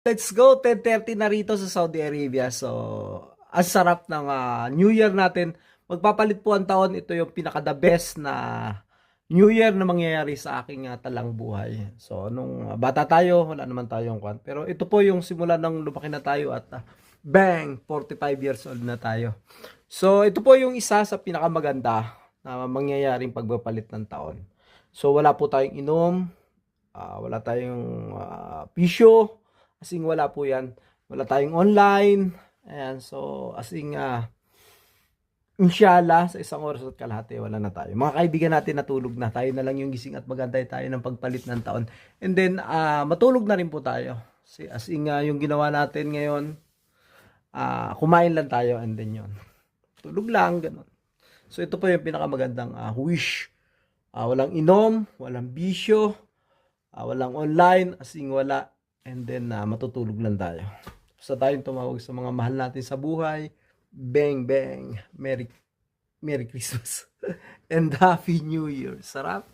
Let's go, 10:30 na rito sa Saudi Arabia. So, ang sarap ng New Year natin. Magpapalit po ang taon. Ito yung pinaka-the best na New Year na mangyayari sa aking talang buhay. So, nung bata tayo, wala naman tayong kwan. Pero ito po yung simula ng lumaki na tayo at bang, 45 years old na tayo. So, ito po yung isa sa pinakamaganda na mangyayaring pagpapalit ng taon. So, wala po tayong inom, wala tayong pisyo, as in wala po yan. Wala tayong online. Ayan, so as in inshallah sa isang oras at kalahati wala na tayo. Mga kaibigan natin natulog na. Tayo na lang yung gising at magantay tayo ng pagpalit ng taon. And then matulog na rin po tayo. As in yung ginawa natin ngayon, kumain lang tayo and then yun. Tulog lang, ganun. So ito po yung pinakamagandang wish. Walang inom, walang bisyo, walang online, as in wala. And then matutulog lang tayo. Basta tayong tumawag sa mga mahal natin sa buhay. Bang, bang. Merry Christmas. And Happy New Year. Sarap.